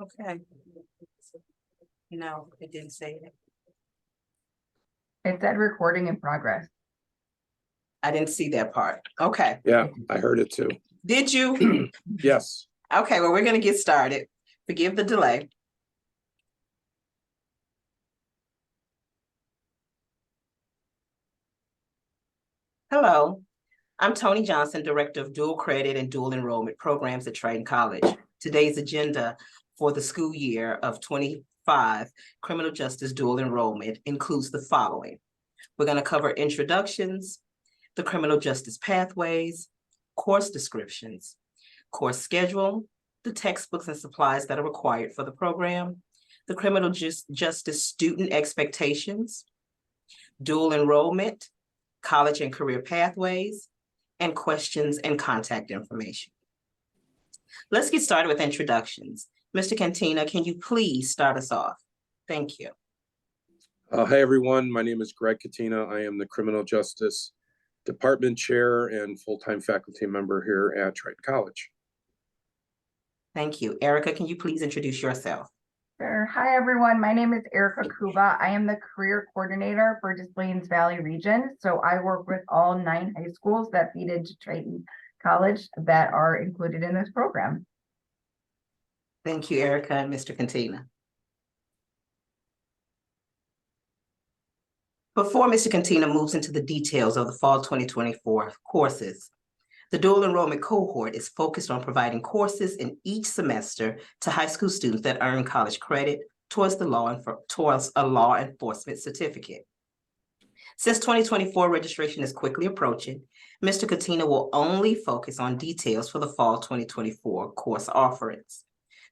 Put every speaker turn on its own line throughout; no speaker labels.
Okay. No, it didn't say it.
It said recording in progress.
I didn't see that part. Okay.
Yeah, I heard it too.
Did you?
Yes.
Okay, well, we're gonna get started. Forgive the delay. Hello, I'm Tony Johnson, Director of Dual Credit and Dual Enrollment Programs at Triton College. Today's agenda for the school year of 25 Criminal Justice Dual Enrollment includes the following. We're going to cover introductions, the criminal justice pathways, course descriptions, course schedule, the textbooks and supplies that are required for the program, the criminal justice student expectations, dual enrollment, college and career pathways, and questions and contact information. Let's get started with introductions. Mr. Cantina, can you please start us off? Thank you.
Hi, everyone. My name is Greg Katina. I am the Criminal Justice Department Chair and full-time faculty member here at Triton College.
Thank you. Erica, can you please introduce yourself?
Sure. Hi, everyone. My name is Erica Kuba. I am the career coordinator for Des Plaines Valley region. So I work with all 9 high schools that feed into Triton College that are included in this program.
Thank you, Erica and Mr. Cantina. Before Mr. Cantina moves into the details of the fall 2024 courses, the dual enrollment cohort is focused on providing courses in each semester to high school students that earn college credit towards a law enforcement certificate. Since 2024 registration is quickly approaching, Mr. Katina will only focus on details for the fall 2024 course offerings.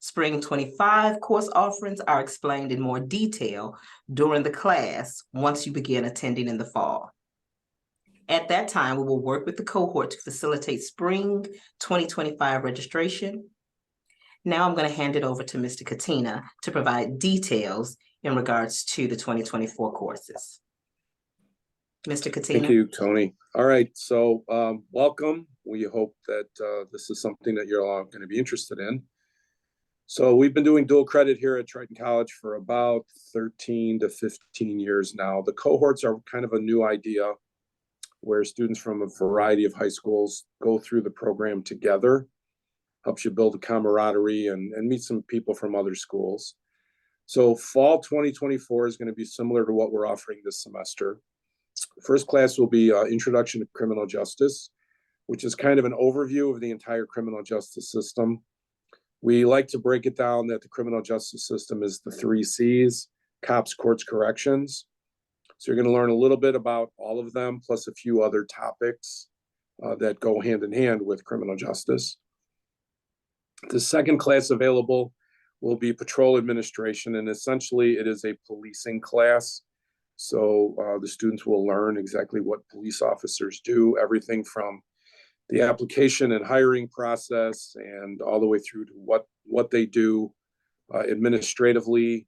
Spring 25 course offerings are explained in more detail during the class once you begin attending in the fall. At that time, we will work with the cohort to facilitate spring 2025 registration. Now I'm going to hand it over to Mr. Katina to provide details in regards to the 2024 courses. Mr. Katina.
Thank you, Tony. All right, so welcome. We hope that this is something that you're all going to be interested in. So we've been doing dual credit here at Triton College for about 13 to 15 years now. The cohorts are kind of a new idea where students from a variety of high schools go through the program together, helps you build a camaraderie and meet some people from other schools. So fall 2024 is going to be similar to what we're offering this semester. The first class will be Introduction to Criminal Justice, which is kind of an overview of the entire criminal justice system. We like to break it down that the criminal justice system is the 3 C's: cops, courts, corrections. So you're going to learn a little bit about all of them, plus a few other topics that go hand in hand with criminal justice. The second class available will be patrol administration, and essentially it is a policing class. So the students will learn exactly what police officers do, everything from the application and hiring process and all the way through to what they do administratively,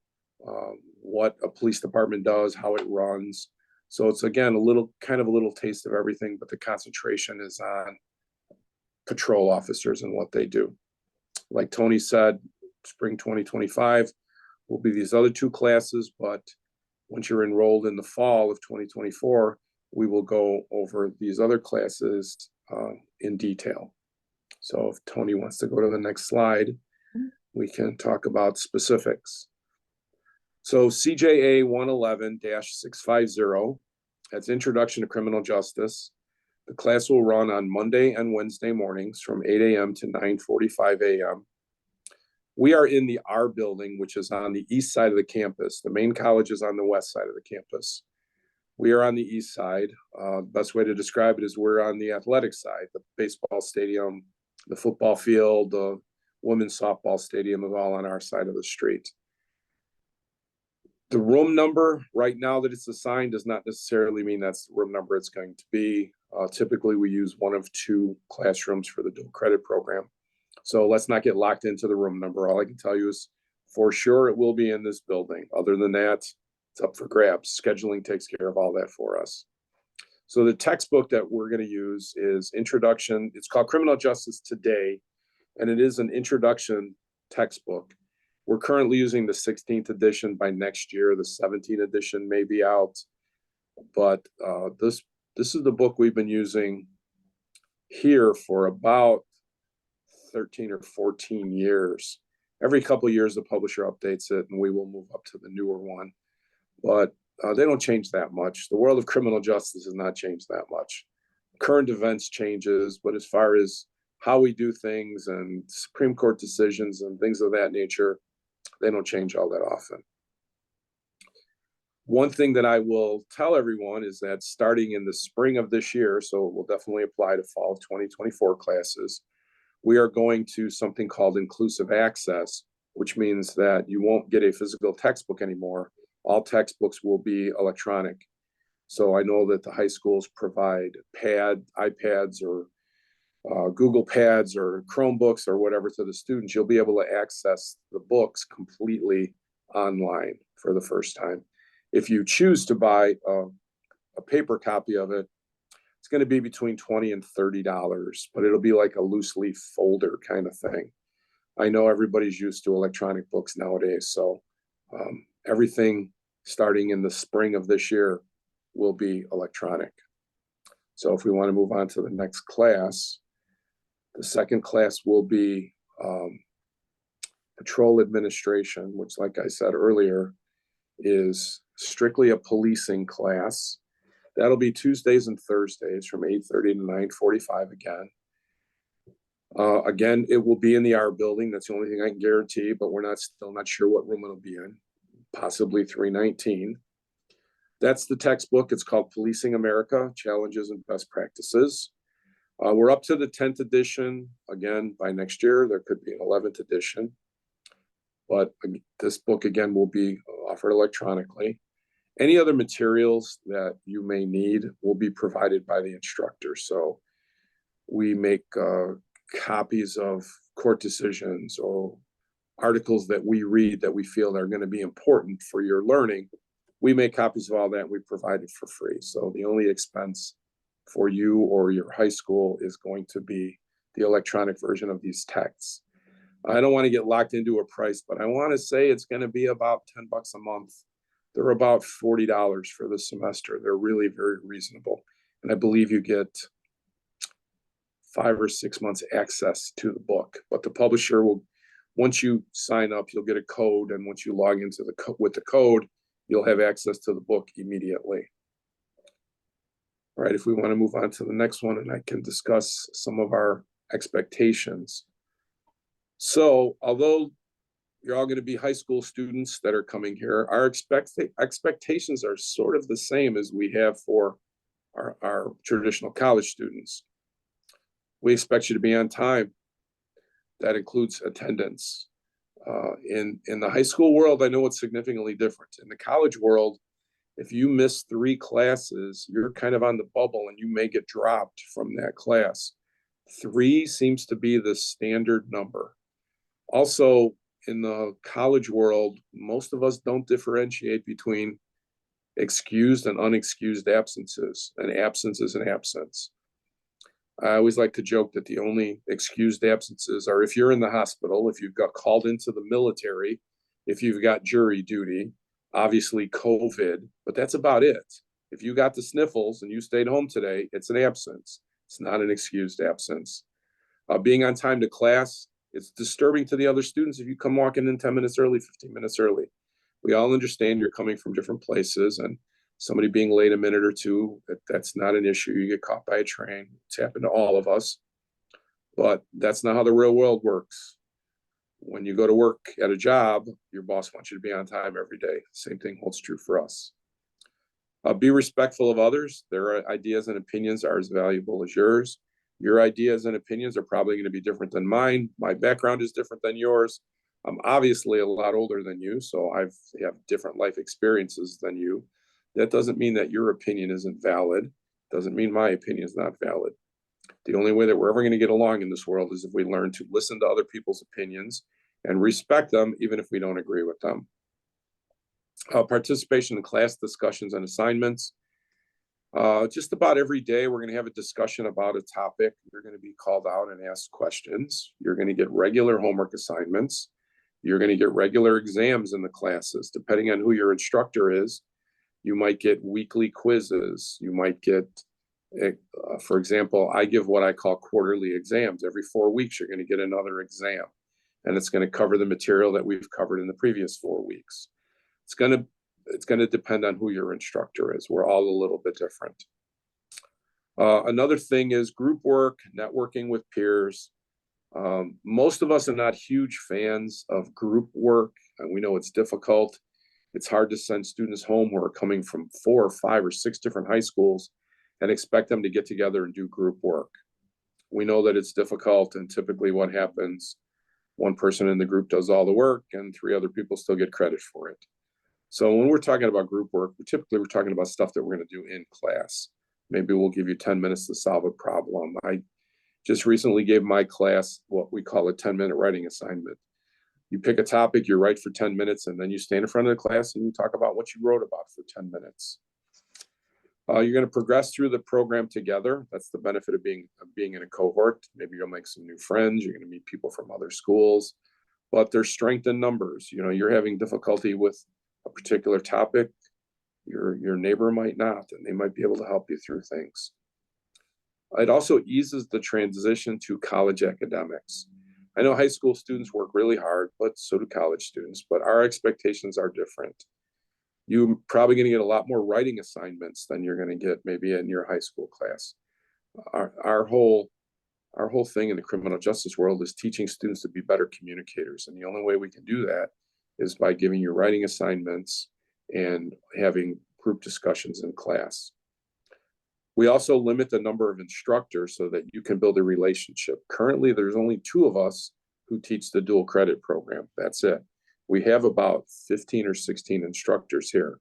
what a police department does, how it runs. So it's, again, a little taste of everything, but the concentration is on patrol officers and what they do. Like Tony said, spring 2025 will be these other 2 classes, but once you're enrolled in the fall of 2024, we will go over these other classes in detail. So if Tony wants to go to the next slide, we can talk about specifics. So CJA 111-650, that's Introduction to Criminal Justice. The class will run on Monday and Wednesday mornings from 8 a.m. to 9:45 a.m. We are in the R building, which is on the east side of the campus. The main college is on the west side of the campus. We are on the east side. Best way to describe it is we're on the athletic side. The baseball stadium, the football field, the women's softball stadium is all on our side of the street. The room number right now that it's assigned does not necessarily mean that's the room number it's going to be. Typically, we use one of 2 classrooms for the dual credit program. So let's not get locked into the room number. All I can tell you is for sure it will be in this building. Other than that, it's up for grabs. Scheduling takes care of all that for us. So the textbook that we're going to use is Introduction. It's called Criminal Justice Today, and it is an introduction textbook. We're currently using the 16th edition. By next year, the 17th edition may be out. But this is the book we've been using here for about 13 or 14 years. Every couple of years, the publisher updates it, and we will move up to the newer one. But they don't change that much. The world of criminal justice has not changed that much. Current events changes, but as far as how we do things and Supreme Court decisions and things of that nature, they don't change all that often. One thing that I will tell everyone is that starting in the spring of this year, so it will definitely apply to fall of 2024 classes, we are going to something called inclusive access, which means that you won't get a physical textbook anymore. All textbooks will be electronic. So I know that the high schools provide iPads or Google Pads or Chromebooks or whatever to the students. You'll be able to access the books completely online for the first time. If you choose to buy a paper copy of it, it's going to be between $20 and $30, but it'll be like a loose leaf folder kind of thing. I know everybody's used to electronic books nowadays, so everything starting in the spring of this year will be electronic. So if we want to move on to the next class, the second class will be patrol administration, which, like I said earlier, is strictly a policing class. That'll be Tuesdays and Thursdays from 8:30 to 9:45 again. Again, it will be in the R building. That's the only thing I can guarantee, but we're still not sure what room it'll be in, possibly 319. That's the textbook. It's called Policing America, Challenges and Best Practices. We're up to the 10th edition. Again, by next year, there could be an 11th edition. But this book, again, will be offered electronically. Any other materials that you may need will be provided by the instructor. So we make copies of court decisions or articles that we read that we feel are going to be important for your learning. We make copies of all that and we provide it for free. So the only expense for you or your high school is going to be the electronic version of these texts. I don't want to get locked into a price, but I want to say it's going to be about $10 a month. They're about $40 for the semester. They're really very reasonable. And I believe you get 5 or 6 months access to the book. But the publisher will, once you sign up, you'll get a code. And once you log into with the code, you'll have access to the book immediately. All right, if we want to move on to the next one, and I can discuss some of our expectations. So although you're all going to be high school students that are coming here, our expectations are sort of the same as we have for our traditional college students. We expect you to be on time. That includes attendance. In the high school world, I know it's significantly different. In the college world, if you miss 3 classes, you're kind of on the bubble and you may get dropped from that class. 3 seems to be the standard number. Also, in the college world, most of us don't differentiate between excused and unexcused absences. An absence is an absence. I always like to joke that the only excused absences are if you're in the hospital, if you've got called into the military, if you've got jury duty, obviously COVID, but that's about it. If you got the sniffles and you stayed home today, it's an absence. It's not an excused absence. Being on time to class, it's disturbing to the other students if you come walking in 10 minutes early, 15 minutes early. We all understand you're coming from different places, and somebody being late a minute or two, that's not an issue. You get caught by a train. It's happened to all of us. But that's not how the real world works. When you go to work at a job, your boss wants you to be on time every day. Same thing holds true for us. Be respectful of others. Their ideas and opinions are as valuable as yours. Your ideas and opinions are probably going to be different than mine. My background is different than yours. I'm obviously a lot older than you, so I have different life experiences than you. That doesn't mean that your opinion isn't valid. Doesn't mean my opinion is not valid. The only way that we're ever going to get along in this world is if we learn to listen to other people's opinions and respect them, even if we don't agree with them. Participation in class discussions and assignments. Just about every day, we're going to have a discussion about a topic. You're going to be called out and asked questions. You're going to get regular homework assignments. You're going to get regular exams in the classes. Depending on who your instructor is, you might get weekly quizzes. You might get, for example, I give what I call quarterly exams. Every 4 weeks, you're going to get another exam. And it's going to cover the material that we've covered in the previous 4 weeks. It's going to depend on who your instructor is. We're all a little bit different. Another thing is group work, networking with peers. Most of us are not huge fans of group work, and we know it's difficult. It's hard to send students home who are coming from 4 or 5 or 6 different high schools and expect them to get together and do group work. We know that it's difficult, and typically what happens, one person in the group does all the work and 3 other people still get credit for it. So when we're talking about group work, we're talking about stuff that we're going to do in class. Maybe we'll give you 10 minutes to solve a problem. I just recently gave my class what we call a 10-minute writing assignment. You pick a topic, you write for 10 minutes, and then you stand in front of the class and you talk about what you wrote about for 10 minutes. You're going to progress through the program together. That's the benefit of being in a cohort. Maybe you'll make some new friends. You're going to meet people from other schools, but there's strength in numbers. You know, you're having difficulty with a particular topic. Your neighbor might not, and they might be able to help you through things. It also eases the transition to college academics. I know high school students work really hard, but so do college students, but our expectations are different. You're probably going to get a lot more writing assignments than you're going to get maybe in your high school class. Our whole thing in the criminal justice world is teaching students to be better communicators. And the only way we can do that is by giving you writing assignments and having group discussions in class. We also limit the number of instructors so that you can build a relationship. Currently, there's only 2 of us who teach the dual credit program. That's it. We have about 15 or 16 instructors here,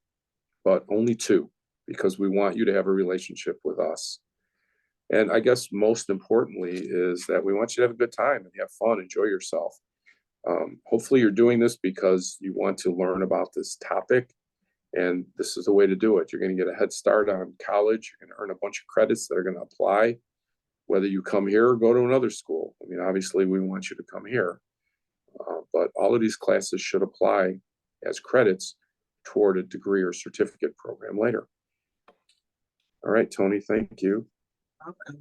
but only 2, because we want you to have a relationship with us. And I guess most importantly is that we want you to have a good time and have fun, enjoy yourself. Hopefully you're doing this because you want to learn about this topic, and this is the way to do it. You're going to get a head start on college. You're going to earn a bunch of credits that are going to apply, whether you come here or go to another school. I mean, obviously we want you to come here, but all of these classes should apply as credits toward a degree or certificate program later. All right, Tony, thank you.
Okay.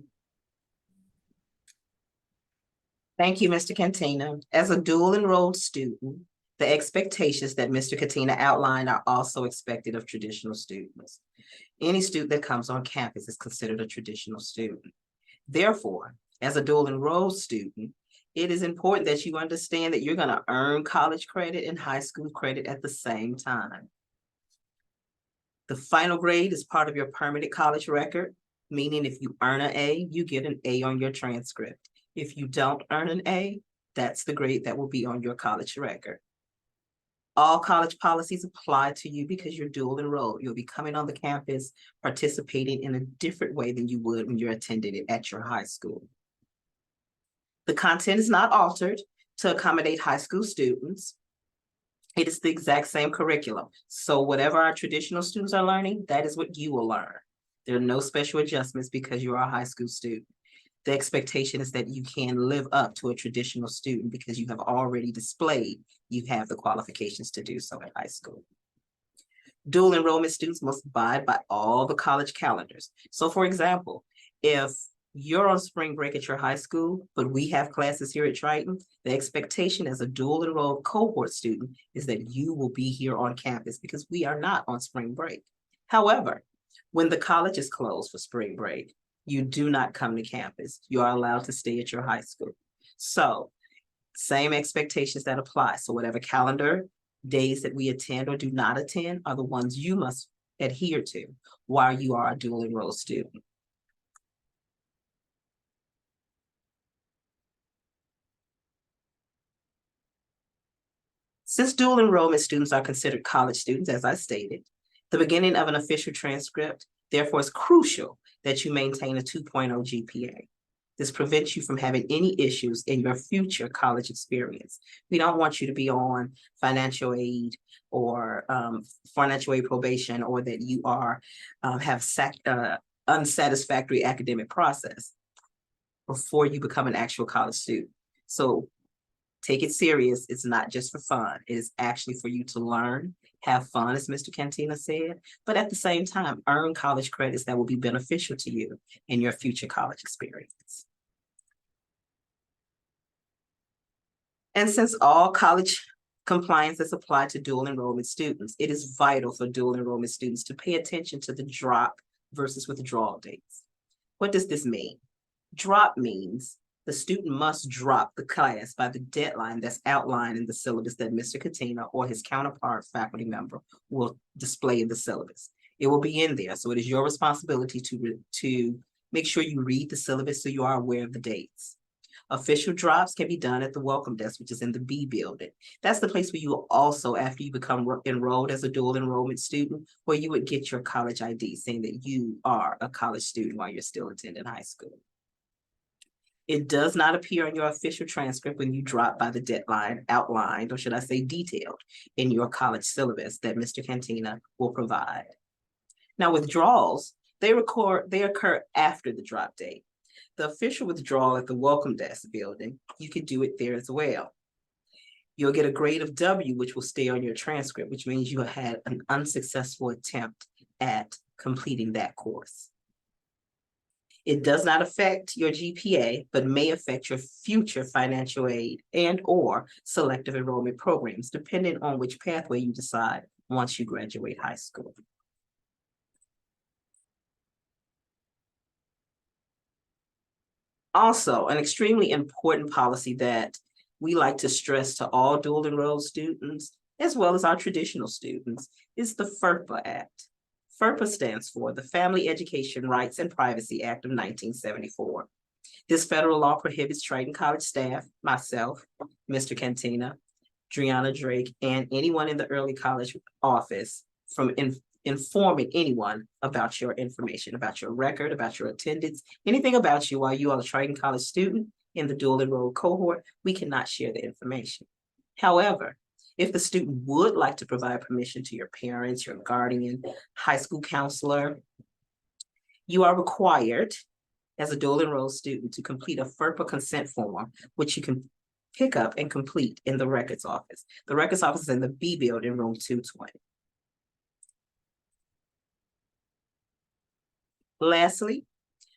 Thank you, Mr. Cantina. As a dual enrolled student, the expectations that Mr. Cantina outlined are also expected of traditional students. Any student that comes on campus is considered a traditional student. Therefore, as a dual enrolled student, it is important that you understand that you're going to earn college credit and high school credit at the same time. The final grade is part of your permanent college record, meaning if you earn an A, you get an A on your transcript. If you don't earn an A, that's the grade that will be on your college record. All college policies apply to you because you're dual enrolled. You'll be coming on the campus, participating in a different way than you would when you're attending it at your high school. The content is not altered to accommodate high school students. It is the exact same curriculum. So whatever our traditional students are learning, that is what you will learn. There are no special adjustments because you're a high school student. The expectation is that you can live up to a traditional student because you have already displayed you have the qualifications to do so at high school. Dual enrollment students must abide by all the college calendars. So for example, if you're on spring break at your high school, but we have classes here at Triton, the expectation as a dual enrolled cohort student is that you will be here on campus because we are not on spring break. However, when the college is closed for spring break, you do not come to campus. You are allowed to stay at your high school. So same expectations that apply. So whatever calendar days that we attend or do not attend are the ones you must adhere to while you are a dual enrolled student. Since dual enrollment students are considered college students, as I stated, the beginning of an official transcript, therefore, is crucial that you maintain a 2.0 GPA. This prevents you from having any issues in your future college experience. We don't want you to be on financial aid or financial aid probation, or that you are have unsatisfactory academic process before you become an actual college student. So Take it serious. It's not just for fun. It is actually for you to learn, have fun, as Mr. Cantina said, but at the same time, earn college credits that will be beneficial to you in your future college experience. And since all college compliance is applied to dual enrollment students, it is vital for dual enrollment students to pay attention to the drop versus withdrawal dates. What does this mean? Drop means the student must drop the class by the deadline that's outlined in the syllabus that Mr. Katina or his counterpart faculty member will display in the syllabus. It will be in there, so it is your responsibility to make sure you read the syllabus so you are aware of the dates. Official drops can be done at the welcome desk, which is in the B building. That's the place where you will also, after you become enrolled as a dual enrollment student, where you would get your college ID saying that you are a college student while you're still attending high school. It does not appear on your official transcript when you drop by the deadline outlined, or should I say detailed, in your college syllabus that Mr. Cantina will provide. Now, withdrawals, they occur after the drop date. The official withdrawal at the welcome desk building, you can do it there as well. You'll get a grade of W, which will stay on your transcript, which means you had an unsuccessful attempt at completing that course. It does not affect your GPA, but may affect your future financial aid and or selective enrollment programs, depending on which pathway you decide once you graduate high school. Also, an extremely important policy that we like to stress to all dual enrolled students, as well as our traditional students, is the FERPA Act. FERPA stands for the Family Education Rights and Privacy Act of 1974. This federal law prohibits Triton College staff, myself, Mr. Cantina, Driana Drake, and anyone in the early college office from informing anyone about your information, about your record, about your attendance, anything about you while you are a Triton College student in the dual enrolled cohort. We cannot share the information. However, if the student would like to provide permission to your parents, your guardian, high school counselor, you are required as a dual enrolled student to complete a FERPA consent form, which you can pick up and complete in the records office. The records office is in the B building, room 220. Lastly,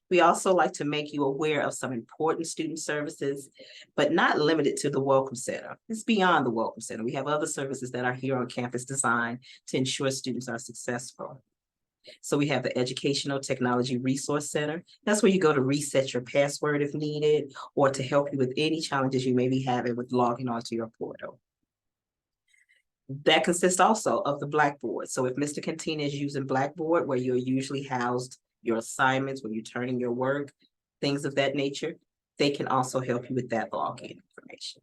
we also like to make you aware of some important student services, but not limited to the Welcome Center. It's beyond the Welcome Center. We have other services that are here on campus designed to ensure students are successful. So we have the Educational Technology Resource Center. That's where you go to reset your password if needed, or to help you with any challenges you may be having with logging onto your portal. That consists also of the Blackboard. So if Mr. Cantina is using Blackboard, where you're usually housed your assignments, when you're turning your work, things of that nature, they can also help you with that login information.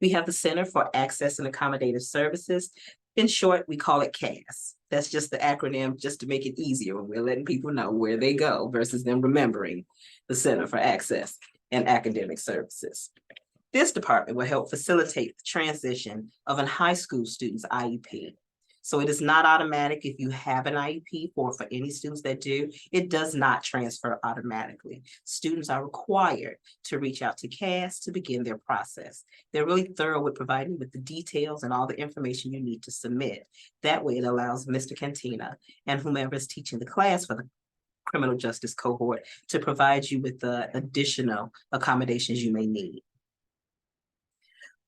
We have the Center for Access and Accommodative Services. In short, we call it CAS. That's just the acronym, just to make it easier when we're letting people know where they go versus them remembering the Center for Access and Academic Services. This department will help facilitate the transition of a high school student's IEP. So it is not automatic if you have an IEP, or for any students that do, it does not transfer automatically. Students are required to reach out to CAS to begin their process. They're really thorough with providing you with the details and all the information you need to submit. That way it allows Mr. Cantina and whomever is teaching the class for the criminal justice cohort to provide you with the additional accommodations you may need.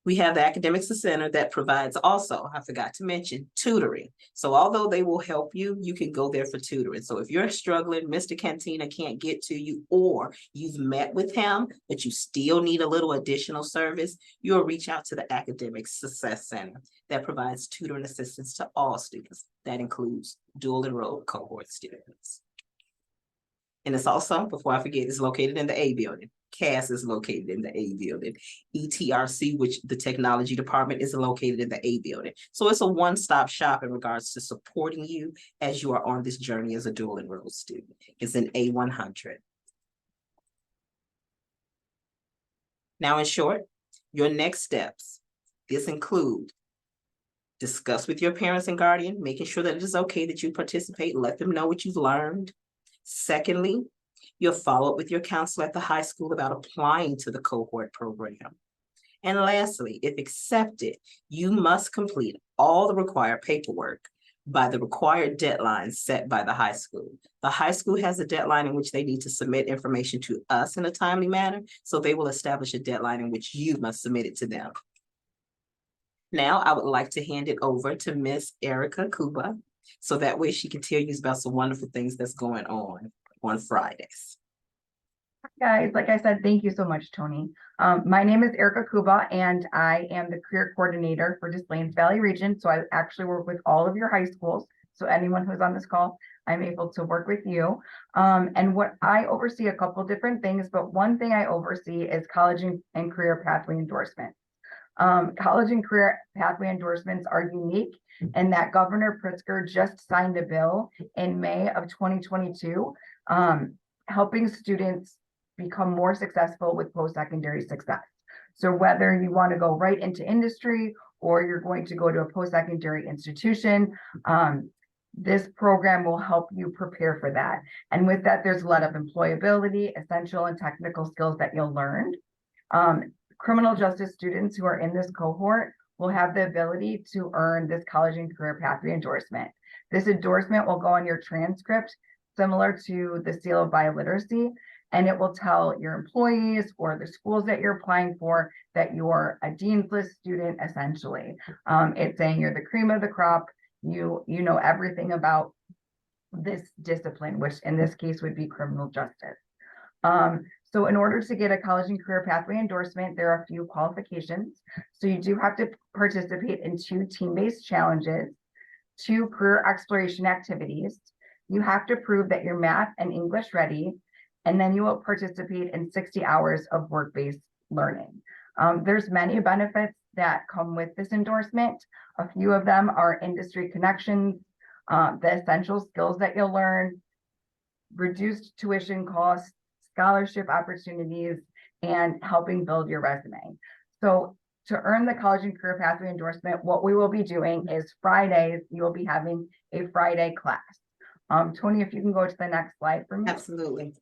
We have the Academics Center that provides also, I forgot to mention, tutoring. So although they will help you, you can go there for tutoring. So if you're struggling, Mr. Cantina can't get to you, or you've met with him, but you still need a little additional service, you'll reach out to the Academic Success Center that provides tutoring assistance to all students. That includes dual enrolled cohort students. And it's also, before I forget, it's located in the A building. CAS is located in the A building. ETRC, which the technology department, is located in the A building. So it's a one-stop shop in regards to supporting you as you are on this journey as a dual enrolled student. It's in A100. Now, in short, your next steps, this include discuss with your parents and guardian, making sure that it is okay that you participate, let them know what you've learned. Secondly, you'll follow up with your counselor at the high school about applying to the cohort program. And lastly, if accepted, you must complete all the required paperwork by the required deadline set by the high school. The high school has a deadline in which they need to submit information to us in a timely manner, so they will establish a deadline in which you must submit it to them. Now, I would like to hand it over to Miss Erica Kuba, so that way she can tell you about some wonderful things that's going on Fridays.
Guys, like I said, thank you so much, Tony. My name is Erica Kuba, and I am the career coordinator for Des Plaines Valley Region. So I actually work with all of your high schools. So anyone who's on this call, I'm able to work with you. And what I oversee a couple different things, but one thing I oversee is college and career pathway endorsement. College and career pathway endorsements are unique in that Governor Pritzker just signed a bill in May of 2022, helping students become more successful with post-secondary success. So whether you want to go right into industry or you're going to go to a post-secondary institution, this program will help you prepare for that. And with that, there's a lot of employability, essential and technical skills that you'll learn. Criminal justice students who are in this cohort will have the ability to earn this college and career pathway endorsement. This endorsement will go on your transcript, similar to the seal of bioliteracy, and it will tell your employees or the schools that you're applying for that you're a Dean's List student, essentially. It's saying you're the cream of the crop. You know everything about this discipline, which in this case would be criminal justice. So in order to get a college and career pathway endorsement, there are a few qualifications. So you do have to participate in 2 team-based challenges, 2 career exploration activities. You have to prove that you're math and English ready, and then you will participate in 60 hours of work-based learning. There's many benefits that come with this endorsement. A few of them are industry connections, the essential skills that you'll learn, reduced tuition costs, scholarship opportunities, and helping build your resume. So to earn the college and career pathway endorsement, what we will be doing is Fridays, you will be having a Friday class. Tony, if you can go to the next slide for me.
Absolutely.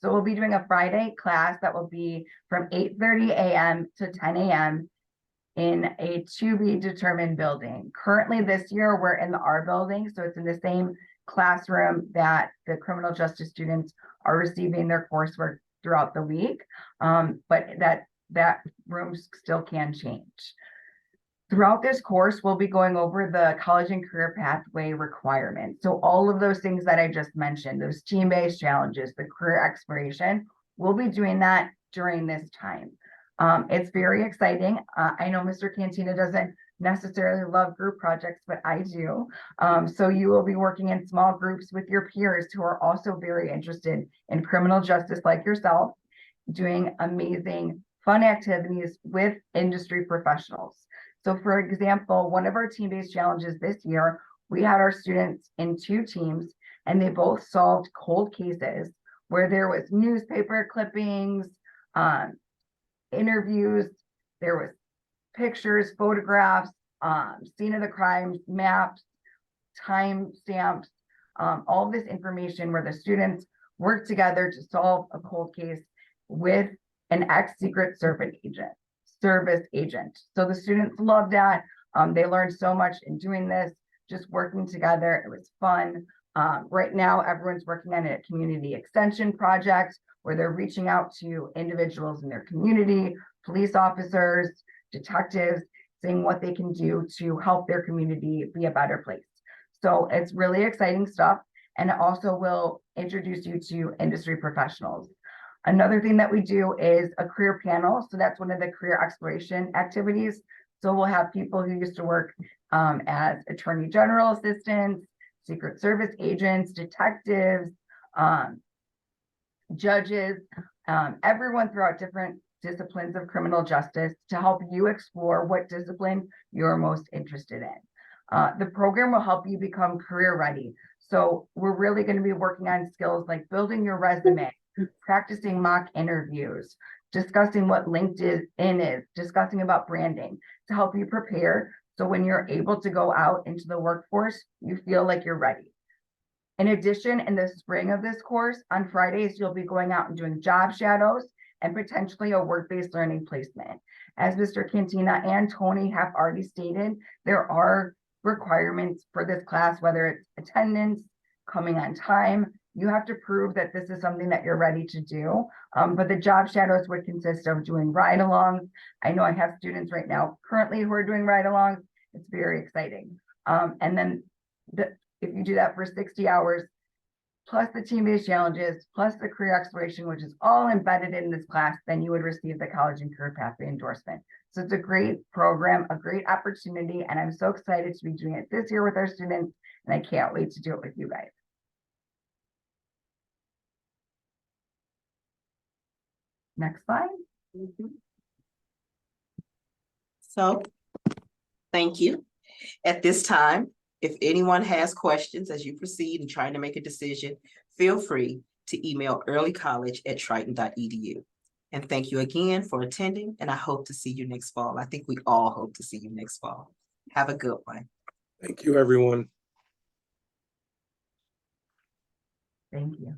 So we'll be doing a Friday class that will be from 8:30 a.m. to 10 a.m. in a to be determined building. Currently this year, we're in the R building. So it's in the same classroom that the criminal justice students are receiving their coursework throughout the week. But that room still can change. Throughout this course, we'll be going over the college and career pathway requirements. So all of those things that I just mentioned, those team-based challenges, the career exploration, we'll be doing that during this time. It's very exciting. I know Mr. Cantina doesn't necessarily love group projects, but I do. So you will be working in small groups with your peers who are also very interested in criminal justice like yourself, doing amazing fun activities with industry professionals. So for example, one of our team-based challenges this year, we had our students in 2 teams and they both solved cold cases where there was newspaper clippings, interviews, there was pictures, photographs, scene of the crimes, maps, time stamps, all this information where the students worked together to solve a cold case with an ex-Secret Service agent. So the students loved that. They learned so much in doing this, just working together. It was fun. Right now, everyone's working on a community extension project where they're reaching out to individuals in their community, police officers, detectives, seeing what they can do to help their community be a better place. So it's really exciting stuff. And it also will introduce you to industry professionals. Another thing that we do is a career panel. So that's one of the career exploration activities. So we'll have people who used to work as attorney general assistants, Secret Service agents, detectives, judges, everyone throughout different disciplines of criminal justice to help you explore what discipline you're most interested in. The program will help you become career ready. So we're really going to be working on skills like building your resume, practicing mock interviews, discussing what LinkedIn is, discussing about branding to help you prepare. So when you're able to go out into the workforce, you feel like you're ready. In addition, in the spring of this course, on Fridays, you'll be going out and doing job shadows and potentially a work-based learning placement. As Mr. Cantina and Tony have already stated, there are requirements for this class, whether it's attendance, coming on time. You have to prove that this is something that you're ready to do. But the job shadows would consist of doing ride-alongs. I know I have students right now currently who are doing ride-alongs. It's very exciting. And then if you do that for 60 hours, plus the team-based challenges, plus the career exploration, which is all embedded in this class, then you would receive the college and career pathway endorsement. So it's a great program, a great opportunity, and I'm so excited to be doing it this year with our students, and I can't wait to do it with you guys. Next slide.
So, thank you. At this time, if anyone has questions as you proceed in trying to make a decision, feel free to email earlycollege@triton.edu. And thank you again for attending, and I hope to see you next fall. I think we all hope to see you next fall. Have a good one.
Thank you, everyone.
Thank you.